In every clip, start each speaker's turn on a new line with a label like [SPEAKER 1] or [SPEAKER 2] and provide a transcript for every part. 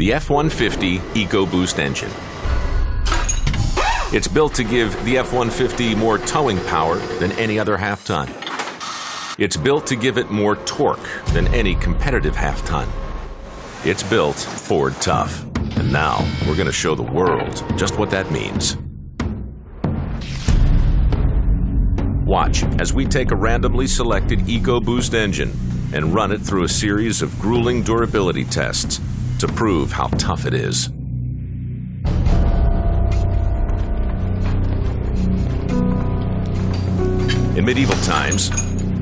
[SPEAKER 1] the F-150 Ecoboost engine. It's built to give the F-150 more towing power than any other half-ton. It's built to give it more torque than any competitive half-ton. It's built Ford tough. And now we're going to show the world just what that means. Watch as we take a randomly selected Ecoboost engine and run it through a series of grueling durability tests to prove how tough it is. In medieval times,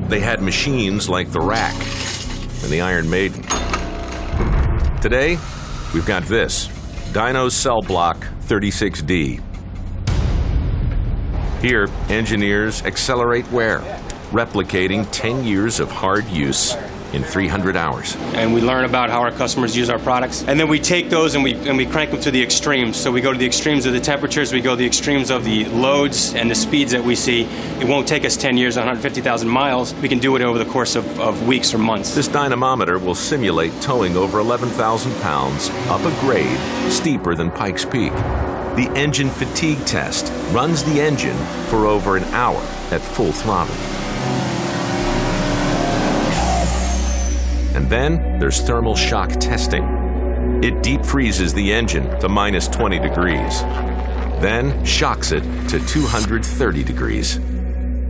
[SPEAKER 1] they had machines like the rack and the Iron Maiden. Today, we've got this, Dyno's Cell Block 36D. Here, engineers accelerate wear, replicating 10 years of hard use in 300 hours.
[SPEAKER 2] And we learn about how our customers use our products. And then we take those and we crank them to the extremes. So we go to the extremes of the temperatures, we go to the extremes of the loads and the speeds that we see. It won't take us 10 years, 150,000 miles. We can do it over the course of weeks or months.
[SPEAKER 1] This dynamometer will simulate towing over 11,000 pounds up a grade steeper than Pikes Peak. The engine fatigue test runs the engine for over an hour at full throttle. And then there's thermal shock testing. It deep freezes the engine to minus 20 degrees, then shocks it to 230 degrees.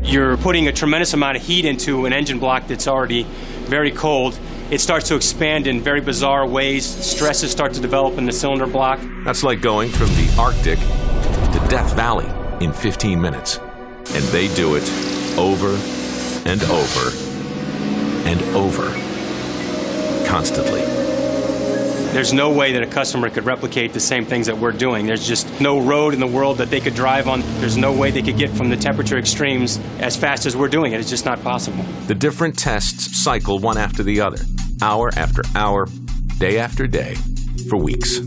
[SPEAKER 2] You're putting a tremendous amount of heat into an engine block that's already very cold. It starts to expand in very bizarre ways. Stresses start to develop in the cylinder block.
[SPEAKER 1] That's like going from the Arctic to Death Valley in 15 minutes. And they do it over and over and over, constantly.
[SPEAKER 2] There's no way that a customer could replicate the same things that we're doing. There's just no road in the world that they could drive on. There's no way they could get from the temperature extremes as fast as we're doing it. It's just not possible.
[SPEAKER 1] The different tests cycle one after the other, hour after hour, day after day, for weeks.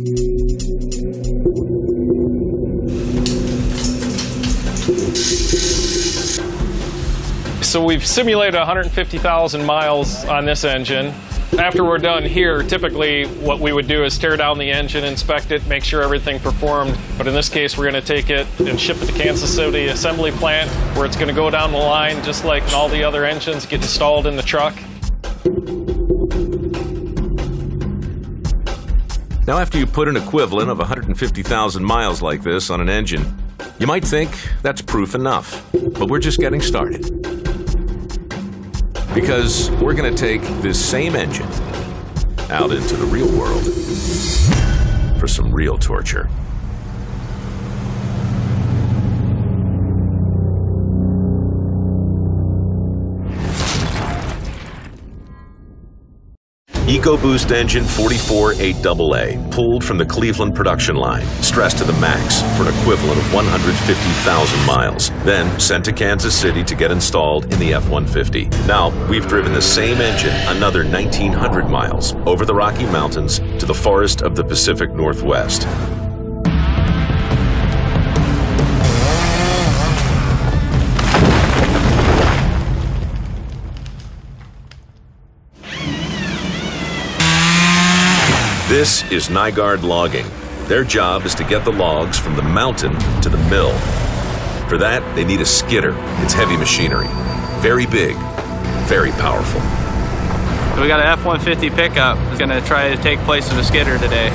[SPEAKER 3] So we've simulated 150,000 miles on this engine. After we're done here, typically what we would do is tear down the engine, inspect it, make sure everything performed. But in this case, we're going to take it and ship it to Kansas City Assembly Plant, where it's going to go down the line just like all the other engines, get installed in the truck.
[SPEAKER 1] Now, after you put an equivalent of 150,000 miles like this on an engine, you might think that's proof enough. But we're just getting started. Because we're going to take this same engine out into the real world for some real torture. Ecoboost engine 448AA, pulled from the Cleveland production line, stressed to the max for an equivalent of 150,000 miles, then sent to Kansas City to get installed in the F-150. Now, we've driven the same engine another 1,900 miles over the Rocky Mountains to the forest of the Pacific Northwest. This is Nygaard Logging. Their job is to get the logs from the mountain to the mill. For that, they need a skidder. It's heavy machinery. Very big, very powerful.
[SPEAKER 4] We got an F-150 pickup that's going to try to take place of a skidder today.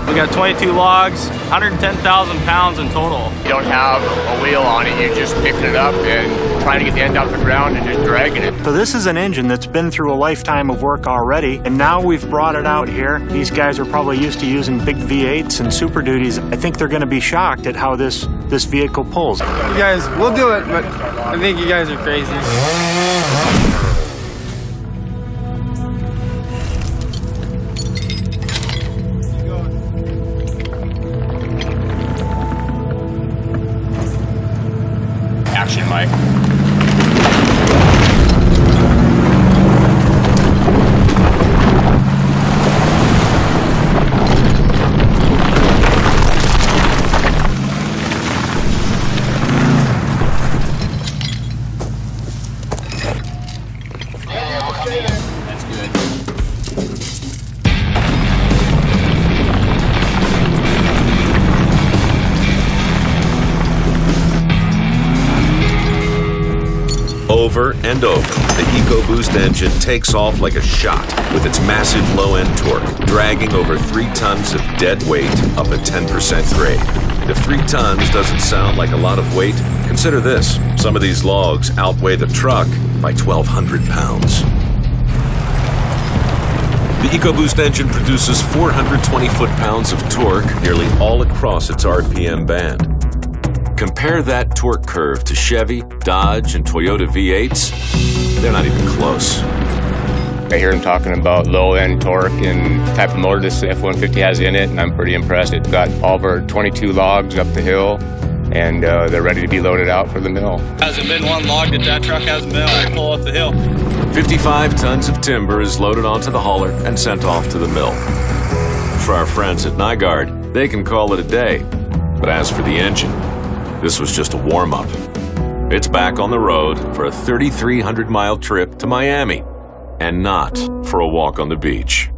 [SPEAKER 4] We got 22 logs, 110,000 pounds in total.
[SPEAKER 5] You don't have a wheel on it, you're just picking it up and trying to get the end off the ground and just dragging it.
[SPEAKER 6] So this is an engine that's been through a lifetime of work already, and now we've brought it out here. These guys are probably used to using big V8s and Super Duties. I think they're going to be shocked at how this vehicle pulls.
[SPEAKER 7] You guys, we'll do it, but I think you guys are crazy.
[SPEAKER 5] Action, Mike.
[SPEAKER 1] Over and over, the Ecoboost engine takes off like a shot with its massive low-end torque, dragging over 3 tons of dead weight up a 10% grade. If 3 tons doesn't sound like a lot of weight, consider this. Some of these logs outweigh the truck by 1,200 pounds. The Ecoboost engine produces 420 foot-pounds of torque nearly all across its RPM band. Compare that torque curve to Chevy, Dodge, and Toyota V8s. They're not even close.
[SPEAKER 5] I hear them talking about low-end torque and type of motor this F-150 has in it, and I'm pretty impressed. It's got all of our 22 logs up the hill, and they're ready to be loaded out for the mill.
[SPEAKER 4] Hasn't been one log that truck hasn't been able to pull up the hill.
[SPEAKER 1] 55 tons of timber is loaded onto the hauler and sent off to the mill. For our friends at Nygaard, they can call it a day. But as for the engine, this was just a warm-up. It's back on the road for a 3,300-mile trip to Miami, and not for a walk on the beach.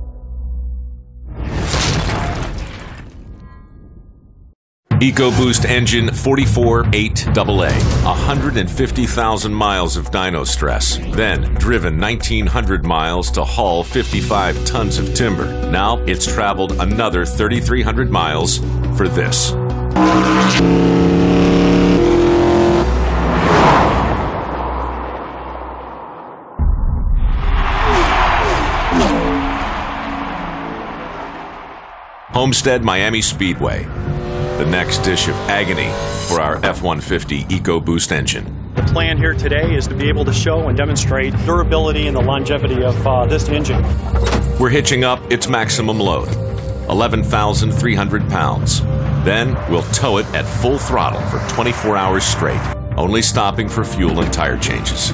[SPEAKER 1] Ecoboost engine 448AA, 150,000 miles of dyno stress, then driven 1,900 miles to haul 55 tons of timber. Now it's traveled another 3,300 miles for this. Homestead Miami Speedway, the next dish of agony for our F-150 Ecoboost engine.
[SPEAKER 6] The plan here today is to be able to show and demonstrate durability and the longevity of this engine.
[SPEAKER 1] We're hitching up its maximum load, 11,300 pounds. Then we'll tow it at full throttle for 24 hours straight, only stopping for fuel and tire changes.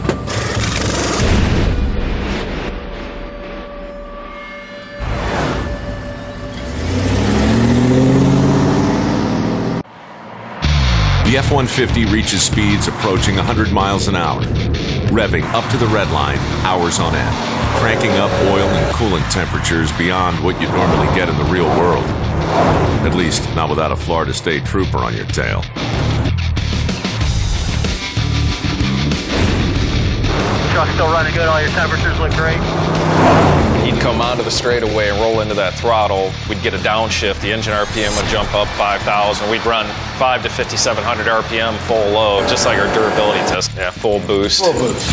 [SPEAKER 1] The F-150 reaches speeds approaching 100 miles an hour, revving up to the red line hours on end, cranking up oil and coolant temperatures beyond what you'd normally get in the real world. At least, not without a Florida State Trooper on your tail.
[SPEAKER 8] Truck's still running good, all your temperatures look great.
[SPEAKER 3] He'd come onto the straightaway and roll into that throttle. We'd get a downshift. The engine RPM would jump up 5,000. We'd run 5 to 5,700 RPM full load, just like our durability test. Yeah, full boost.
[SPEAKER 8] Full boost.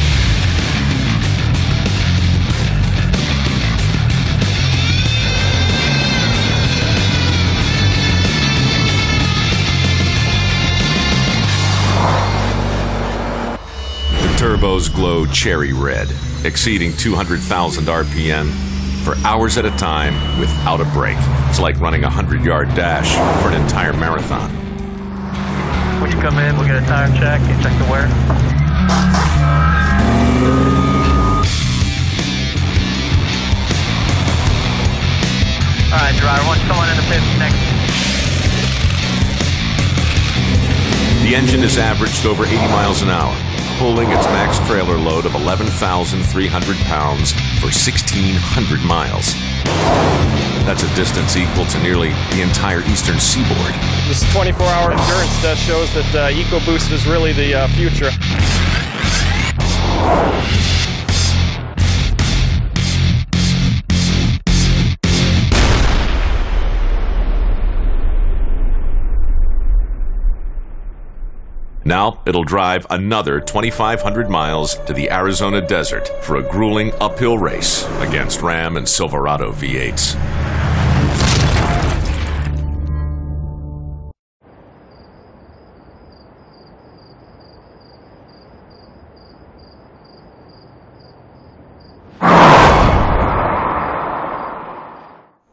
[SPEAKER 1] Turbos glow cherry red, exceeding 200,000 RPM for hours at a time without a break. It's like running a 100-yard dash for an entire marathon.
[SPEAKER 8] When you come in, we'll get a tire check and check the wear. All right, driver, once someone in the pits next.
[SPEAKER 1] The engine is averaged over 80 miles an hour, pulling its max trailer load of 11,300 pounds for 1,600 miles. That's a distance equal to nearly the entire eastern seaboard.
[SPEAKER 3] This 24-hour endurance test shows that Ecoboost is really the future.
[SPEAKER 1] Now it'll drive another 2,500 miles to the Arizona desert for a grueling uphill race against Ram and Silverado V8s.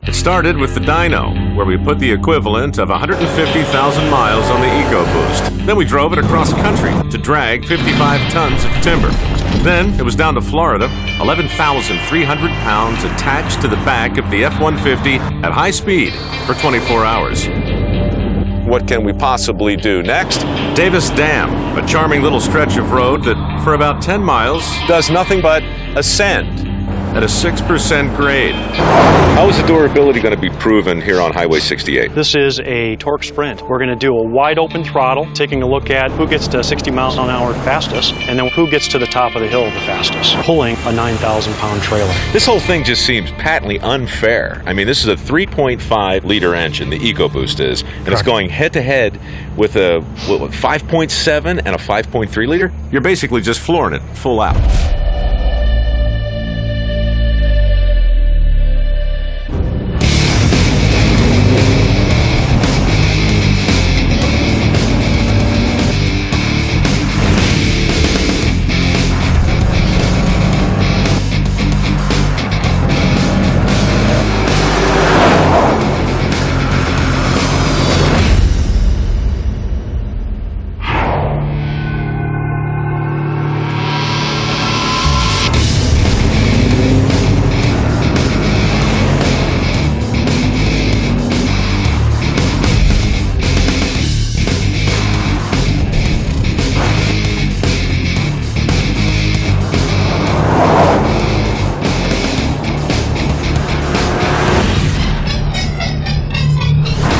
[SPEAKER 1] It started with the dyno, where we put the equivalent of 150,000 miles on the Ecoboost. Then we drove it across country to drag 55 tons of timber. Then it was down to Florida, 11,300 pounds attached to the back of the F-150 at high speed for 24 hours. What can we possibly do next? Davis Dam, a charming little stretch of road that for about 10 miles does nothing but ascend. at a 6% grade. How is the durability going to be proven here on Highway 68?
[SPEAKER 9] This is a torque sprint. We're going to do a wide open throttle, taking a look at who gets to 60 miles an hour fastest, and then who gets to the top of the hill the fastest, pulling a 9,000-pound trailer.
[SPEAKER 1] This whole thing just seems patently unfair. I mean, this is a 3.5-liter engine, the Ecoboost is, and it's going head-to-head with a 5.7 and a 5.3-liter. You're basically just flooring it full out.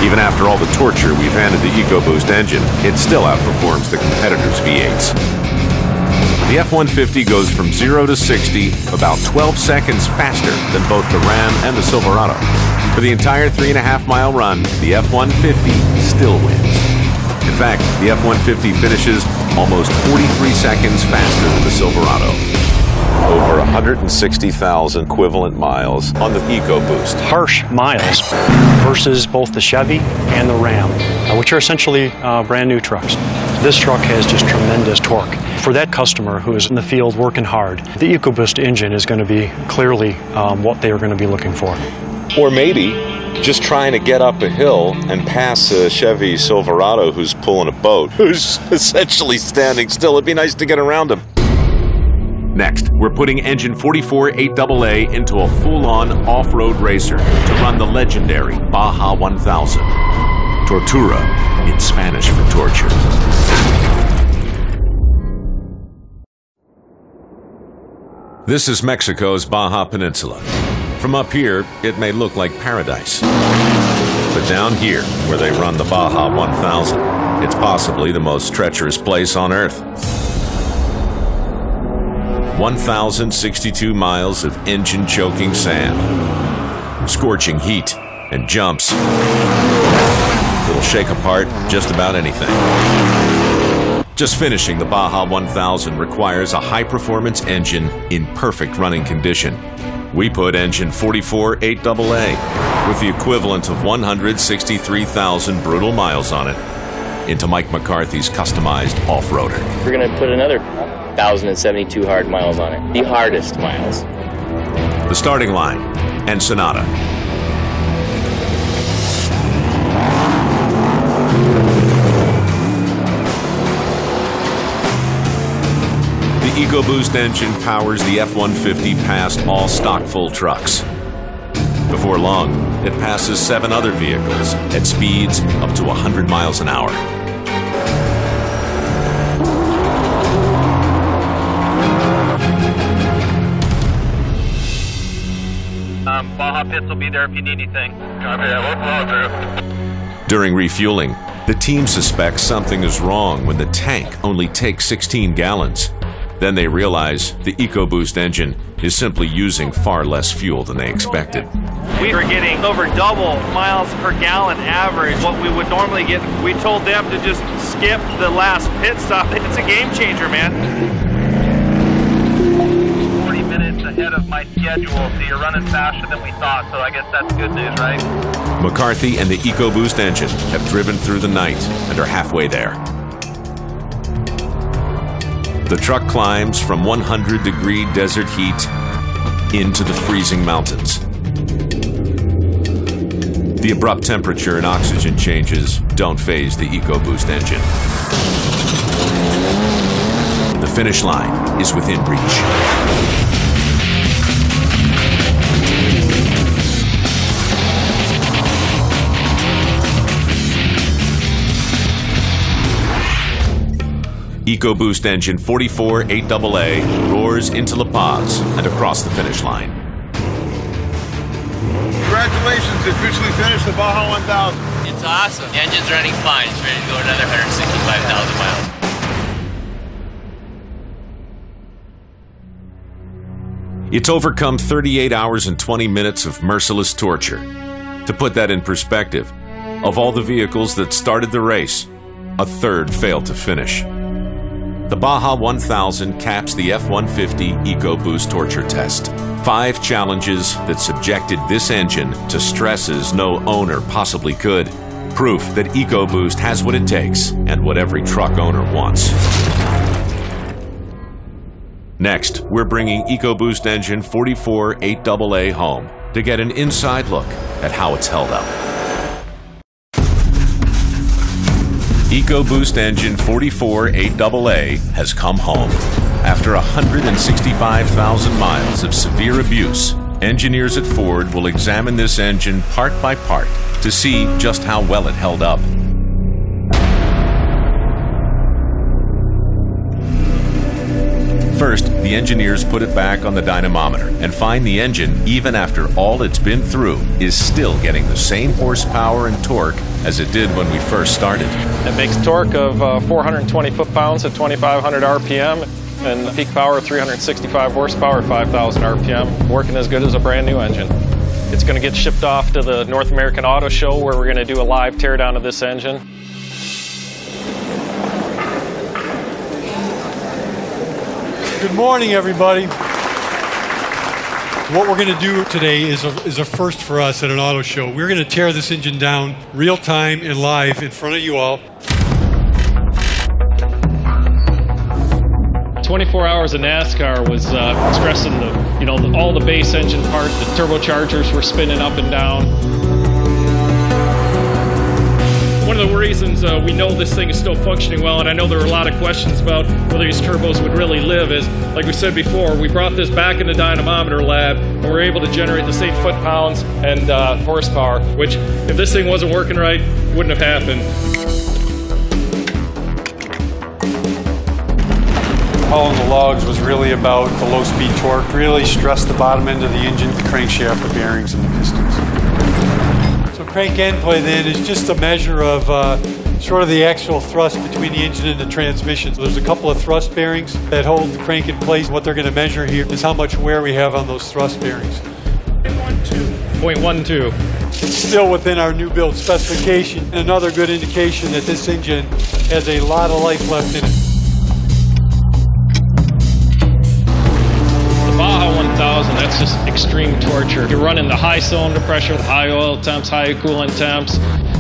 [SPEAKER 1] Even after all the torture we've handed the Ecoboost engine, it still outperforms the competitors' V8s. The F-150 goes from 0 to 60 about 12 seconds faster than both the Ram and the Silverado. For the entire 3.5-mile run, the F-150 still wins. In fact, the F-150 finishes almost 43 seconds faster than the Silverado. Over 160,000 equivalent miles on the Ecoboost.
[SPEAKER 9] Harsh miles versus both the Chevy and the Ram, which are essentially brand new trucks. This truck has just tremendous torque. For that customer who is in the field working hard, the Ecoboost engine is going to be clearly what they are going to be looking for.
[SPEAKER 1] Or maybe just trying to get up a hill and pass a Chevy Silverado who's pulling a boat, who's essentially standing still. It'd be nice to get around him. Next, we're putting engine 44 8AA into a full-on off-road racer to run the legendary Baja 1000. Tortura, in Spanish for torture. This is Mexico's Baja Peninsula. From up here, it may look like paradise. But down here, where they run the Baja 1000, it's possibly the most treacherous place on Earth. 1,062 miles of engine-choking sand, scorching heat, and jumps. It'll shake apart just about anything. Just finishing the Baja 1000 requires a high-performance engine in perfect running condition. We put engine 44 8AA, with the equivalent of 163,000 brutal miles on it, into Mike McCarthy's customized off-roader.
[SPEAKER 10] We're going to put another 1,072 hard miles on it. The hardest miles.
[SPEAKER 1] The starting line, Ensenada. The Ecoboost engine powers the F-150 past all stock full trucks. Before long, it passes 7 other vehicles at speeds up to 100 miles an hour.
[SPEAKER 8] Baja Pits will be there if you need anything.
[SPEAKER 1] During refueling, the team suspects something is wrong when the tank only takes 16 gallons. Then they realize the Ecoboost engine is simply using far less fuel than they expected.
[SPEAKER 8] We were getting over double miles per gallon average what we would normally get. We told them to just skip the last pit stop. It's a game changer, man. 40 minutes ahead of my schedule, so you're running faster than we thought, so I guess that's good news, right?
[SPEAKER 1] McCarthy and the Ecoboost engine have driven through the night and are halfway there. The truck climbs from 100-degree desert heat into the freezing mountains. The abrupt temperature and oxygen changes don't faze the Ecoboost engine. The finish line is within reach. Ecoboost engine 44 8AA roars into La Paz and across the finish line.
[SPEAKER 11] Congratulations, officially finished the Baja 1000.
[SPEAKER 10] It's awesome. The engine's running fine. It's ready to go another 165,000 miles.
[SPEAKER 1] It's overcome 38 hours and 20 minutes of merciless torture. To put that in perspective, of all the vehicles that started the race, a third failed to finish. The Baja 1000 caps the F-150 Ecoboost torture test. 5 challenges that subjected this engine to stresses no owner possibly could. Proof that Ecoboost has what it takes and what every truck owner wants. Next, we're bringing Ecoboost engine 44 8AA home to get an inside look at how it's held up. Ecoboost engine 44 8AA has come home. After 165,000 miles of severe abuse, engineers at Ford will examine this engine part by part to see just how well it held up. First, the engineers put it back on the dynamometer and find the engine, even after all it's been through, is still getting the same horsepower and torque as it did when we first started.
[SPEAKER 3] It makes torque of 420 foot-pounds at 2,500 RPM and peak power of 365 horsepower at 5,000 RPM, working as good as a brand new engine. It's going to get shipped off to the North American Auto Show, where we're going to do a live teardown of this engine.
[SPEAKER 12] Good morning, everybody. What we're going to do today is a first for us at an auto show. We're going to tear this engine down real time and live in front of you all.
[SPEAKER 3] 24 hours of NASCAR was stressing all the base engine parts. The turbochargers were spinning up and down. One of the reasons we know this thing is still functioning well, and I know there are a lot of questions about whether these turbos would really live, is, like we said before, we brought this back in the dynamometer lab, and we're able to generate the same foot-pounds and horsepower, which, if this thing wasn't working right, wouldn't have happened.
[SPEAKER 12] Hauling the logs was really about the low-speed torque, really stressed the bottom end of the engine, the crankshaft, the bearings, and the pistons. So crank end play then is just a measure of sort of the actual thrust between the engine and the transmission. So there's a couple of thrust bearings that hold the crank in place. What they're going to measure here is how much wear we have on those thrust bearings.
[SPEAKER 3] 0.12.
[SPEAKER 12] It's still within our new build specification, and another good indication that this engine has a lot of life left in it.
[SPEAKER 3] Baja 1000, that's just extreme torture. You're running the high cylinder pressure, high oil temps, high coolant temps.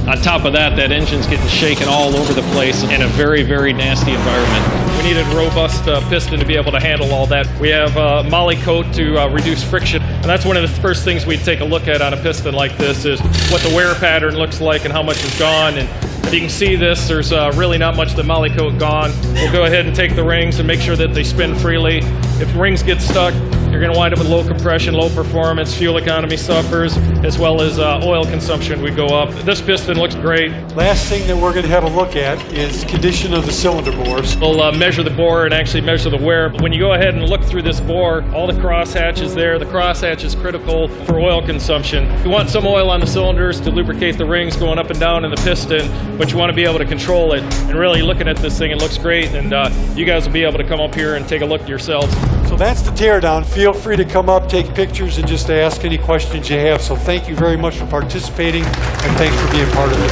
[SPEAKER 3] On top of that, that engine's getting shaken all over the place in a very, very nasty environment. We needed a robust piston to be able to handle all that. We have moly coat to reduce friction, and that's one of the first things we'd take a look at on a piston like this, is what the wear pattern looks like and how much is gone. And if you can see this, there's really not much of the moly coat gone. We'll go ahead and take the rings and make sure that they spin freely. If rings get stuck, you're going to wind up with low compression, low performance, fuel economy suffers, as well as oil consumption would go up. This piston looks great.
[SPEAKER 12] Last thing that we're going to have a look at is condition of the cylinder bores.
[SPEAKER 3] We'll measure the bore and actually measure the wear. But when you go ahead and look through this bore, all the crosshatch is there. The crosshatch is critical for oil consumption. You want some oil on the cylinders to lubricate the rings going up and down in the piston, but you want to be able to control it. And really looking at this thing, it looks great, and you guys will be able to come up here and take a look yourselves.
[SPEAKER 12] So that's the teardown. Feel free to come up, take pictures, and just ask any questions you have. So thank you very much for participating, and thanks for being part of it.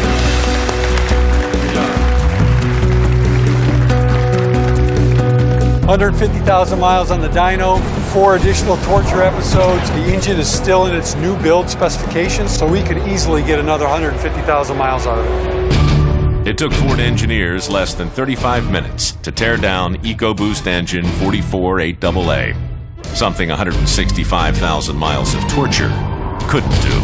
[SPEAKER 12] 150,000 miles on the dyno, 4 additional torture episodes. The engine is still in its new build specifications, so we could easily get another 150,000 miles out of it.
[SPEAKER 1] It took Ford engineers less than 35 minutes to tear down Ecoboost engine 44 8AA, something 165,000 miles of torture couldn't do.